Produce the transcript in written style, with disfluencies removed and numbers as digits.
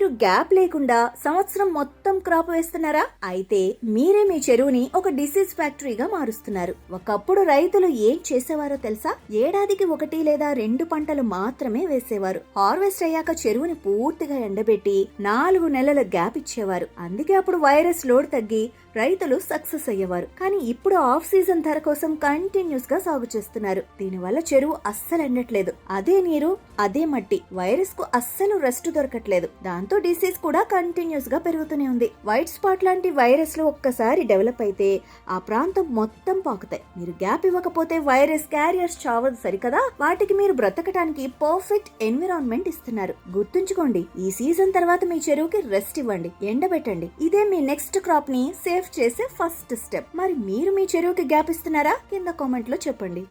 మీరు గ్యాప్ లేకుండా సంవత్సరం మొత్తం క్రాప్ వేస్తున్నారా? అయితే మీరే మీ చెరువుని ఒక డిసీజ్ ఫ్యాక్టరీగా మారుస్తున్నారు. ఒకప్పుడు రైతులు ఏం చేసేవారో తెలుసా? ఏడాదికి 1 లేదా 2 పంటలు మాత్రమే వేసేవారు. హార్వెస్ట్ అయ్యాక చెరువుని పూర్తిగా ఎండబెట్టి 4 నెలల గ్యాప్ ఇచ్చేవారు. అందుకే అప్పుడు వైరస్ లోడ్ తగ్గి రైతులు సక్సెస్ అయ్యేవారు. కానీ ఇప్పుడు ఆఫ్ సీజన్ ధర కోసం కంటిన్యూస్ గా సాగు చేస్తున్నారు. దీనివల్ల చెరువు అస్సలు ఎండట్లేదు. అదే నీరు, అదే మట్టి, వైరస్ కు అస్సలు రెస్ట్ దొరకట్లేదు. దాంతో డిసీజ్ కూడా కంటిన్యూస్ గా పెరుగుతూనే ఉంది. వైట్ స్పాట్ లాంటి వైరస్ లు ఒక్కసారి డెవలప్ అయితే ఆ ప్రాంతం మొత్తం పాకుతాయి. మీరు గ్యాప్ ఇవ్వకపోతే వైరస్ క్యారియర్స్ చావదు సరికదా? వాటికి మీరు బ్రతకటానికి పర్ఫెక్ట్ ఎన్విరాన్మెంట్ ఇస్తున్నారు. గుర్తుంచుకోండి, ఈ సీజన్ తర్వాత మీ చెరువుకి రెస్ట్ ఇవ్వండి, ఎండబెట్టండి. ఇదే మీ నెక్స్ట్ క్రాప్ ని సేఫ్ చేసే ఫస్ట్ స్టెప్. మరి మీరు మీ చెరువుకి గ్యాప్ ఇస్తున్నారా? కింద కామెంట్ లో చెప్పండి.